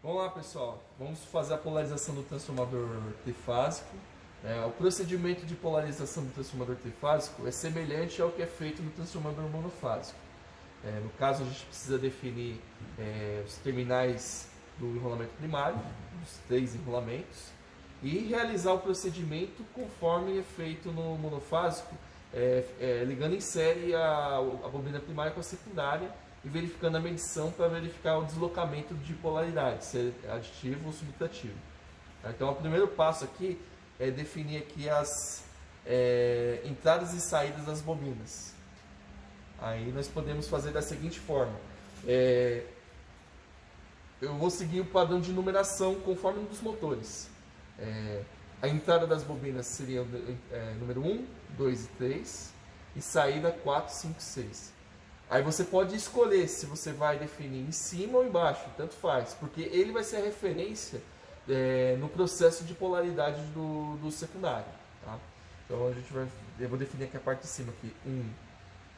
Vamos lá, pessoal. Vamos fazer a polarização do transformador trifásico. O procedimento de polarização do transformador trifásico é semelhante ao que é feito no transformador monofásico. No caso, a gente precisa definir os terminais do enrolamento primário, os 3 enrolamentos, e realizar o procedimento conforme é feito no monofásico, ligando em série a bobina primária com a secundária e verificando a medição para verificar o deslocamento de polaridade, se é aditivo ou subtrativo. Então, o primeiro passo aqui é definir aqui as entradas e saídas das bobinas. Aí nós podemos fazer da seguinte forma. Eu vou seguir o padrão de numeração conforme um dos motores. A entrada das bobinas seria número 1, 2 e 3 e saída 4, 5 e 6. Aí você pode escolher se você vai definir em cima ou embaixo, tanto faz, porque ele vai ser a referência no processo de polaridade do secundário. Tá? Então eu vou definir aqui a parte de cima, aqui, 1,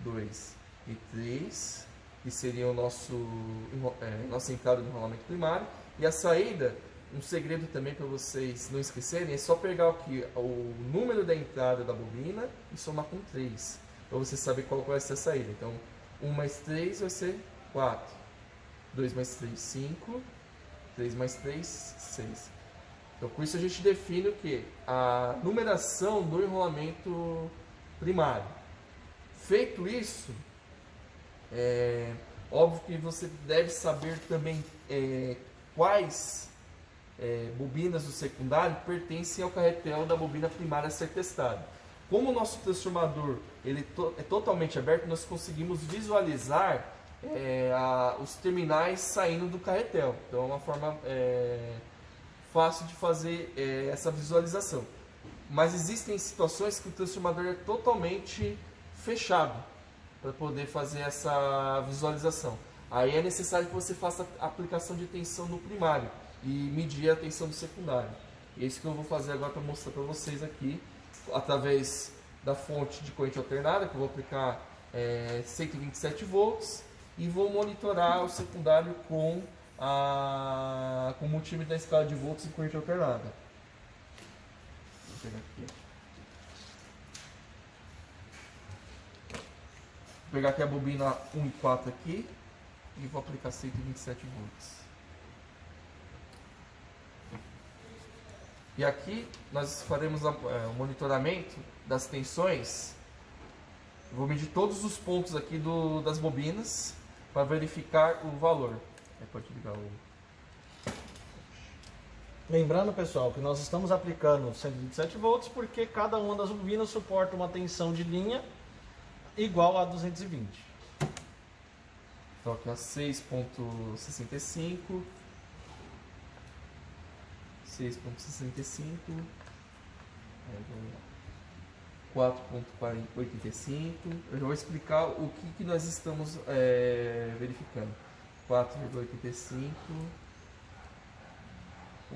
2 e 3, que seria nossa entrada do enrolamento primário, e a saída. Um segredo também para vocês não esquecerem é só pegar aqui o número da entrada da bobina e somar com 3, para você saber qual vai ser a saída. Então, 1 mais 3 vai ser 4, 2 mais 3, 5, 3 mais 3, 6. Então, com isso a gente define o que? A numeração do enrolamento primário. Feito isso, óbvio que você deve saber também quais bobinas do secundário pertencem ao carretel da bobina primária a ser testada. Como o nosso transformador ele é totalmente aberto, nós conseguimos visualizar os terminais saindo do carretel. Então é uma forma fácil de fazer essa visualização. Mas existem situações que o transformador é totalmente fechado para poder fazer essa visualização. Aí é necessário que você faça a aplicação de tensão no primário e medir a tensão do secundário. E é isso que eu vou fazer agora para mostrar para vocês aqui, através da fonte de corrente alternada, que eu vou aplicar 127 volts, e vou monitorar o secundário com o multímetro da escala de volts e corrente alternada. Vou pegar aqui. Vou pegar aqui a bobina 1 e 4 aqui, e vou aplicar 127 volts. E aqui nós faremos o monitoramento das tensões. Vou medir todos os pontos aqui das bobinas para verificar o valor. Pode ligar o... Lembrando, pessoal, que nós estamos aplicando 127 volts porque cada uma das bobinas suporta uma tensão de linha igual a 220. Então aqui a 6.65, 6.65, 4.85. Eu já vou explicar o que nós estamos verificando. 4,85,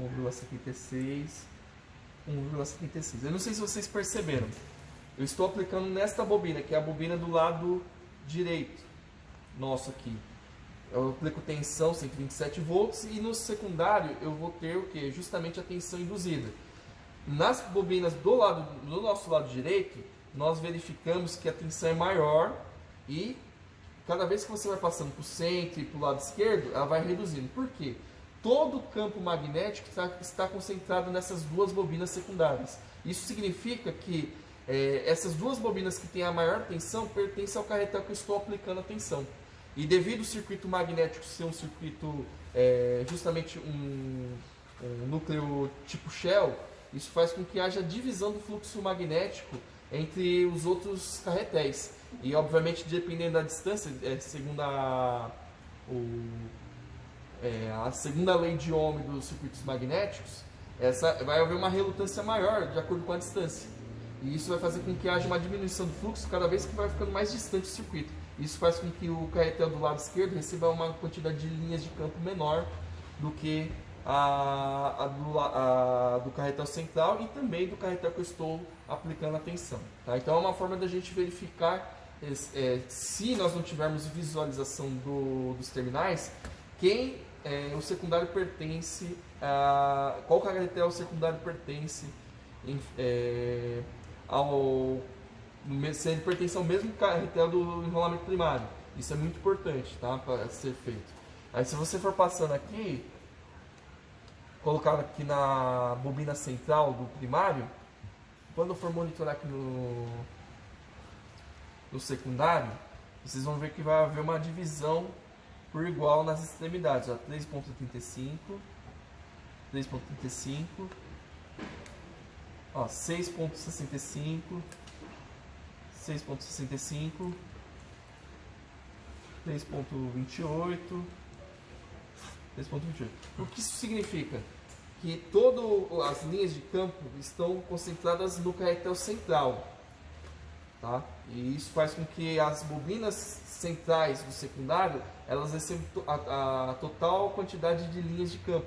1,76, 1,76. Eu não sei se vocês perceberam. Eu estou aplicando nesta bobina, que é a bobina do lado direito nosso aqui. Eu aplico tensão 127 volts e no secundário eu vou ter o que? Justamente a tensão induzida. Nas bobinas do nosso lado direito, nós verificamos que a tensão é maior e cada vez que você vai passando para o centro e para o lado esquerdo, ela vai reduzindo. Por quê? Todo o campo magnético está concentrado nessas duas bobinas secundárias. Isso significa que essas duas bobinas que têm a maior tensão pertencem ao carretel que eu estou aplicando a tensão. E devido ao circuito magnético ser um circuito, justamente um núcleo tipo Shell, isso faz com que haja divisão do fluxo magnético entre os outros carretéis. E obviamente, dependendo da distância, segundo a segunda lei de Ohm dos circuitos magnéticos, vai haver uma relutância maior de acordo com a distância. E isso vai fazer com que haja uma diminuição do fluxo cada vez que vai ficando mais distante o circuito. Isso faz com que o carretel do lado esquerdo receba uma quantidade de linhas de campo menor do que do carretel central e também do carretel que eu estou aplicando a tensão. Tá? Então é uma forma da gente verificar se nós não tivermos visualização dos terminais, quem o secundário pertence a... Qual carretel o secundário pertence se ele pertence ao mesmo carretel do enrolamento primário. Isso é muito importante, tá? Para ser feito. Aí se você for passando aqui, colocar aqui na bobina central do primário, quando eu for monitorar aqui no secundário, vocês vão ver que vai haver uma divisão por igual nas extremidades, 3.35, 3.35, 6.65, 6.65, 3.28, 3.28. O que isso significa? Que todas as linhas de campo estão concentradas no carretel central, tá? E isso faz com que as bobinas centrais do secundário elas recebam a total quantidade de linhas de campo.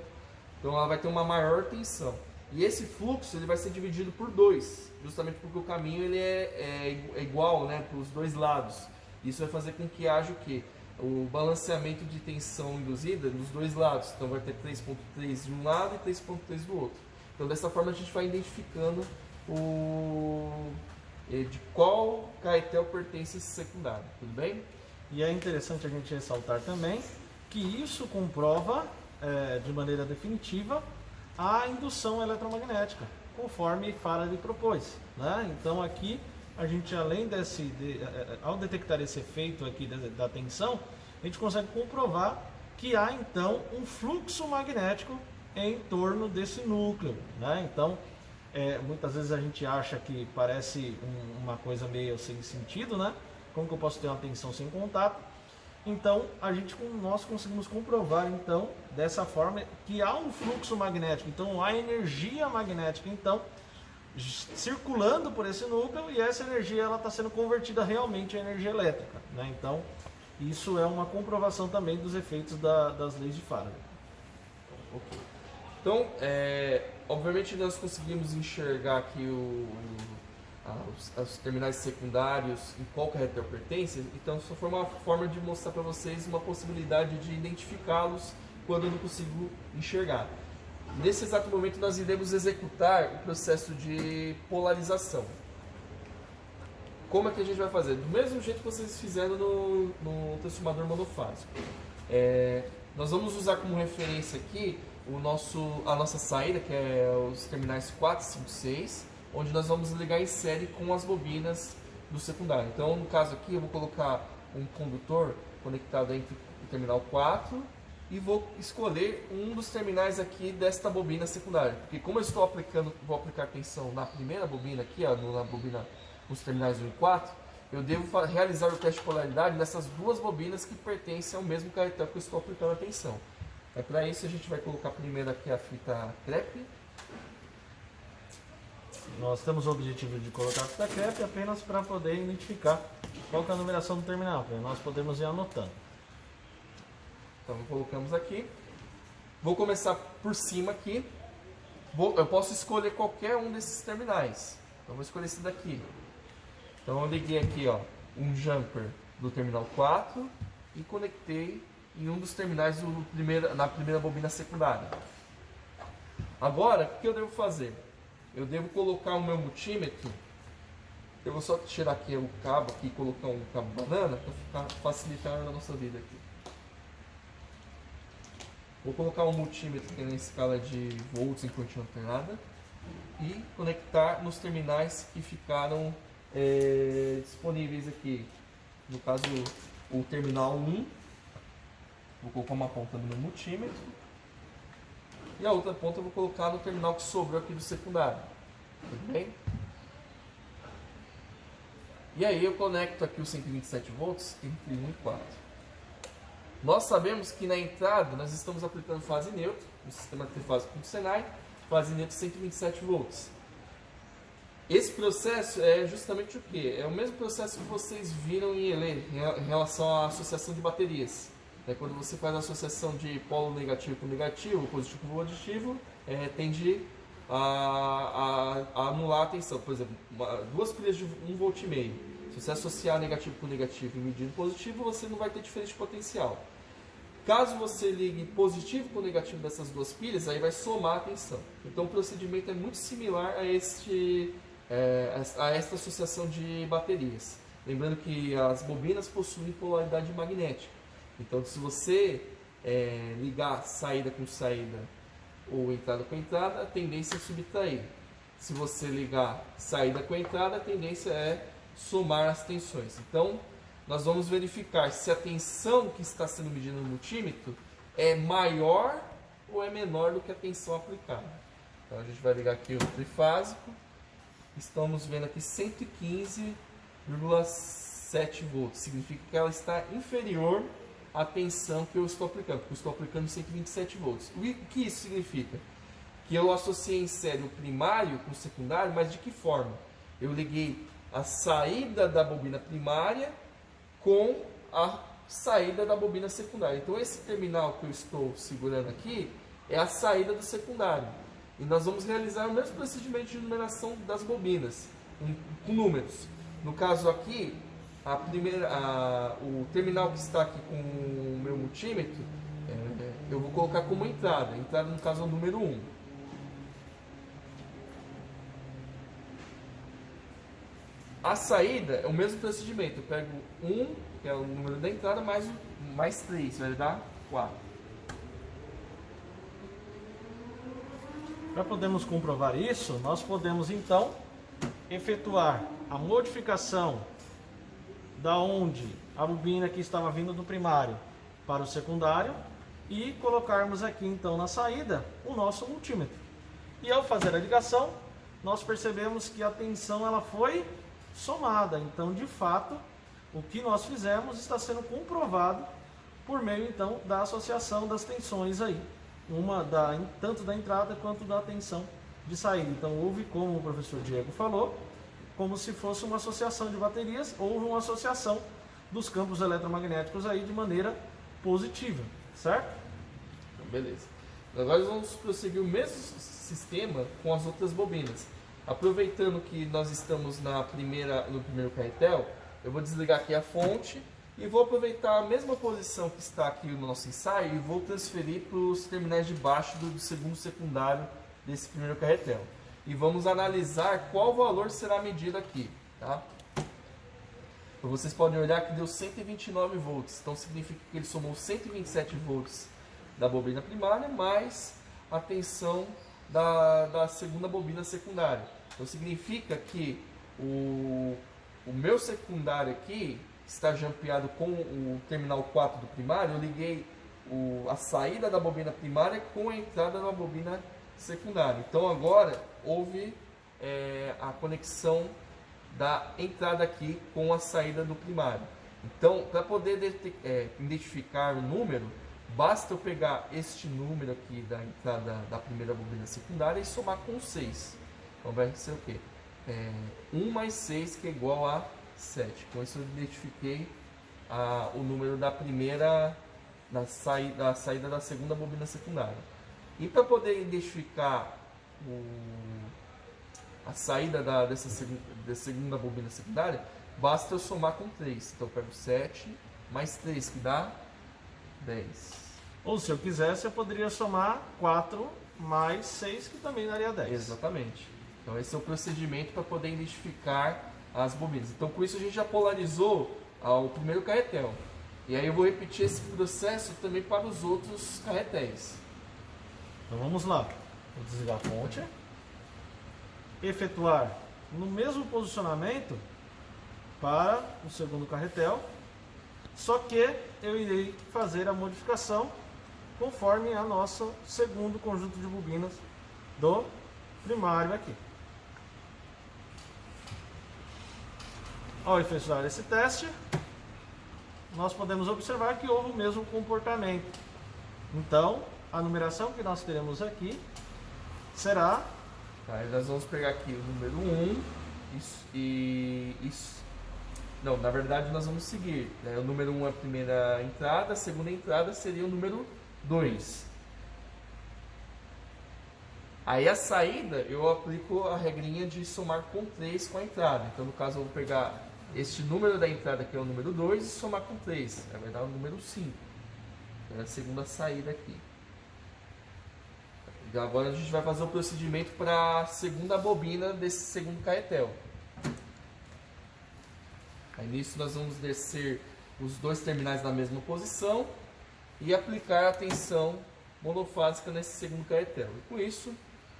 Então ela vai ter uma maior tensão. E esse fluxo ele vai ser dividido por 2, justamente porque o caminho ele é igual, né, para os dois lados. Isso vai fazer com que haja o quê? O balanceamento de tensão induzida nos dois lados. Então vai ter 3.3 de um lado e 3.3 do outro. Então dessa forma a gente vai identificando de qual carretel pertence esse secundário. Tudo bem? E é interessante a gente ressaltar também que isso comprova de maneira definitiva a indução eletromagnética, conforme Faraday propôs, né? Então aqui a gente, além ao detectar esse efeito aqui da tensão, a gente consegue comprovar que há então um fluxo magnético em torno desse núcleo, né? Então muitas vezes a gente acha que parece uma coisa meio sem sentido, né? Como que eu posso ter uma tensão sem contato? Então nós conseguimos comprovar então dessa forma que há um fluxo magnético, então há energia magnética então circulando por esse núcleo, e essa energia ela está sendo convertida realmente em energia elétrica, né? Então isso é uma comprovação também dos efeitos das leis de Faraday. Okay. Então obviamente nós conseguimos enxergar aqui os terminais secundários em qual carretel pertence, então só foi uma forma de mostrar para vocês uma possibilidade de identificá-los quando eu não consigo enxergar. Nesse exato momento nós iremos executar o processo de polarização. Como é que a gente vai fazer? Do mesmo jeito que vocês fizeram no transformador monofásico. Nós vamos usar como referência aqui a nossa saída, que é os terminais 4, 5, 6, onde nós vamos ligar em série com as bobinas do secundário. Então, no caso aqui, eu vou colocar um condutor conectado entre o terminal 4 e vou escolher um dos terminais aqui desta bobina secundária. Porque como eu vou aplicar tensão na primeira bobina aqui, na bobina, nos terminais 1 e 4, eu devo realizar o teste de polaridade nessas duas bobinas que pertencem ao mesmo carretel que eu estou aplicando a tensão. Para isso a gente vai colocar primeiro aqui a fita crepe. Nós temos o objetivo de colocar a fita crepe apenas para poder identificar qual que é a numeração do terminal, para nós podermos ir anotando. Então colocamos aqui. Vou começar por cima aqui. Eu posso escolher qualquer um desses terminais. Então vou escolher esse daqui. Então eu liguei aqui um jumper do terminal 4 e conectei em um dos terminais na primeira bobina secundária. Agora, o que eu devo fazer? Eu devo colocar o meu multímetro. Eu vou só tirar aqui o cabo aqui e colocar um cabo banana para facilitar a nossa vida aqui. Vou colocar um multímetro aqui na escala de volts em corrente alternada e conectar nos terminais que ficaram disponíveis aqui. No caso, o terminal 1. Vou colocar uma ponta no meu multímetro. E a outra ponta eu vou colocar no terminal que sobrou aqui do secundário. Tudo bem? E aí eu conecto aqui os 127 volts entre 1 e 4. Nós sabemos que na entrada nós estamos aplicando fase neutra, no sistema trifásico do Senai, fase neutra 127 volts. Esse processo é justamente o que? É o mesmo processo que vocês viram em ELE, em relação à associação de baterias. Quando você faz a associação de polo negativo com negativo, positivo com positivo, tende a anular a tensão. Por exemplo, duas pilhas de 1,5 volt. Se você associar negativo com negativo e medir positivo, você não vai ter diferença de potencial. Caso você ligue positivo com negativo dessas duas pilhas, aí vai somar a tensão. Então o procedimento é muito similar a esta associação de baterias. Lembrando que as bobinas possuem polaridade magnética. Então se você ligar saída com saída ou entrada com entrada, a tendência é subtrair. Se você ligar saída com entrada, a tendência é somar as tensões. Então nós vamos verificar se a tensão que está sendo medida no multímetro é maior ou é menor do que a tensão aplicada. Então a gente vai ligar aqui o trifásico. Estamos vendo aqui 115,7 volts. Significa que ela está inferior à tensão que eu estou aplicando, porque eu estou aplicando 127 volts. O que isso significa? Que eu associei em série o primário com o secundário, mas de que forma? Eu liguei a saída da bobina primária com a saída da bobina secundária. Então esse terminal que eu estou segurando aqui é a saída do secundário. E nós vamos realizar o mesmo procedimento de numeração das bobinas, com números. No caso aqui, o terminal que está aqui com o meu multímetro, eu vou colocar como entrada. Entrada no caso é o número 1. A saída é o mesmo procedimento. Eu pego 1, que é o número da entrada, mais 3, vai dar 4. Para podermos comprovar isso, nós podemos então efetuar a modificação da onde a bobina que estava vindo do primário para o secundário e colocarmos aqui então na saída o nosso multímetro. E ao fazer a ligação, nós percebemos que a tensão ela foi somada. Então, de fato, o que nós fizemos está sendo comprovado por meio então da associação das tensões aí, tanto da entrada quanto da tensão de saída. Então houve, como o professor Diego falou, como se fosse uma associação de baterias, houve uma associação dos campos eletromagnéticos aí de maneira positiva, certo? Então, beleza. Agora nós vamos prosseguir o mesmo sistema com as outras bobinas. Aproveitando que nós estamos no primeiro carretel, eu vou desligar aqui a fonte e vou aproveitar a mesma posição que está aqui no nosso ensaio e vou transferir para os terminais de baixo do segundo secundário desse primeiro carretel. E vamos analisar qual valor será medido aqui, tá? Então vocês podem olhar que deu 129 volts, então significa que ele somou 127 volts da bobina primária mais a tensão da segunda bobina secundária. Então significa que o meu secundário aqui está jampeado com o terminal 4 do primário. Eu liguei a saída da bobina primária com a entrada da bobina secundária. Então agora houve a conexão da entrada aqui com a saída do primário. Então, para poder identificar o número, basta eu pegar este número aqui da entrada da primeira bobina secundária e somar com 6. Então vai ser o quê? 1 mais 6, que é igual a 7. Com isso eu identifiquei o número da saída da segunda bobina secundária. E para poder identificar a saída dessa segunda bobina secundária, basta eu somar com 3. Então eu pego 7 mais 3, que dá 10. Ou se eu quisesse, eu poderia somar 4 mais 6, que também daria 10. Exatamente. Então esse é o procedimento para poder identificar as bobinas. Então com isso a gente já polarizou o primeiro carretel. E aí eu vou repetir esse processo também para os outros carretéis. Então vamos lá. Vou desligar a fonte. Efetuar no mesmo posicionamento para o segundo carretel. Só que eu irei fazer a modificação conforme a nosso segundo conjunto de bobinas do primário aqui. Ao efetuar esse teste, nós podemos observar que houve o mesmo comportamento. Então, a numeração que nós teremos aqui será... Nós vamos pegar aqui o número 1 isso. Não, na verdade nós vamos seguir. O número 1 é a primeira entrada, a segunda entrada seria o número 2. Aí a saída, eu aplico a regrinha de somar com 3 com a entrada. Então, no caso, eu vou pegar este número da entrada, que é o número 2, e somar com 3. Vai dar o número 5. É a segunda saída aqui. E agora a gente vai fazer o procedimento para a segunda bobina desse segundo caetel. Aí nisso nós vamos descer os dois terminais na mesma posição e aplicar a tensão monofásica nesse segundo caetel. E com isso,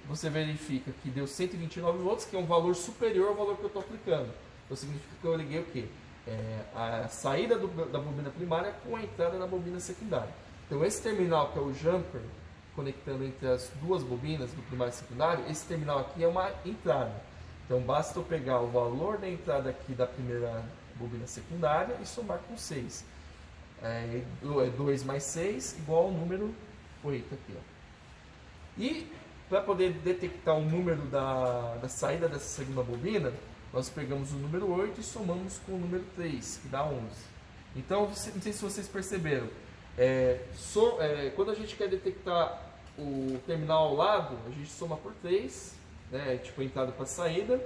você verifica que deu 129 volts, que é um valor superior ao valor que eu estou aplicando. Então significa que eu liguei o quê? A saída da bobina primária com a entrada da bobina secundária. Então esse terminal, que é o jumper, conectando entre as duas bobinas do primário e secundário, esse terminal aqui é uma entrada. Então basta eu pegar o valor da entrada aqui da primeira bobina secundária e somar com 6. 2 mais 6 igual ao número 8 aqui. Ó. E para poder detectar o número da saída dessa segunda bobina, nós pegamos o número 8 e somamos com o número 3, que dá 11. Então, não sei se vocês perceberam, quando a gente quer detectar o terminal ao lado, a gente soma por 3, né, tipo entrada para saída.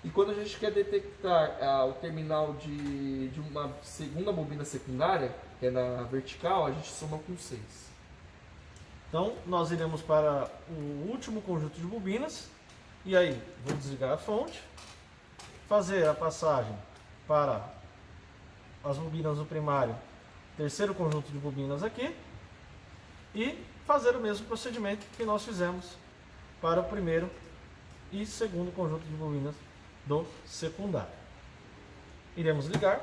E quando a gente quer detectar o terminal de uma segunda bobina secundária, que é na vertical, a gente soma com 6. Então, nós iremos para o último conjunto de bobinas. E aí, vou desligar a fonte, fazer a passagem para as bobinas do primário, terceiro conjunto de bobinas aqui, e fazer o mesmo procedimento que nós fizemos para o primeiro e segundo conjunto de bobinas do secundário. Iremos ligar,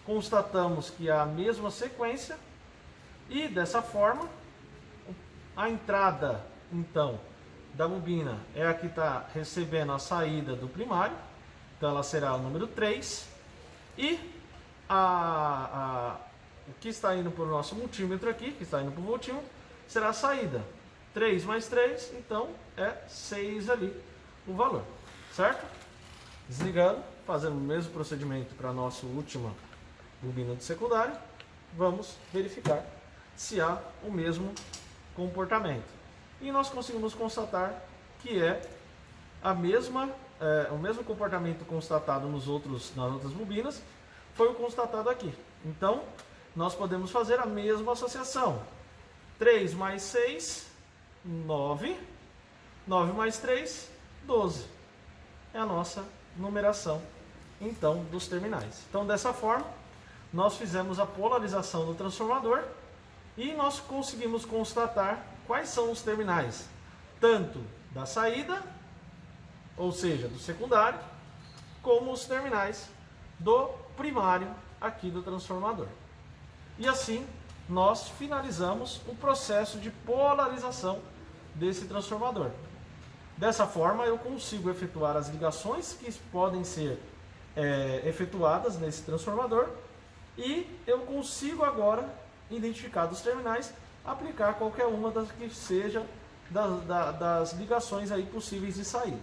constatamos que há a mesma sequência e dessa forma a entrada então da bobina é a que está recebendo a saída do primário, então ela será o número 3, e o que está indo para o nosso multímetro aqui, que está indo para o voltímetro, será a saída. 3 mais 3, então é 6 ali o valor, certo? Desligando, fazendo o mesmo procedimento para a nossa última bobina de secundário, vamos verificar se há o mesmo comportamento. E nós conseguimos constatar que é o mesmo comportamento constatado nas outras bobinas, foi o constatado aqui. Então, nós podemos fazer a mesma associação. 3 mais 6, 9. 9 mais 3, 12. É a nossa numeração, então, dos terminais. Então, dessa forma, nós fizemos a polarização do transformador e nós conseguimos constatar quais são os terminais, tanto da saída, ou seja, do secundário, como os terminais do primário aqui do transformador. E assim, nós finalizamos o processo de polarização desse transformador. Dessa forma, eu consigo efetuar as ligações que podem ser efetuadas nesse transformador e eu consigo agora identificar dos terminais, aplicar qualquer uma das que seja das ligações aí possíveis de saída.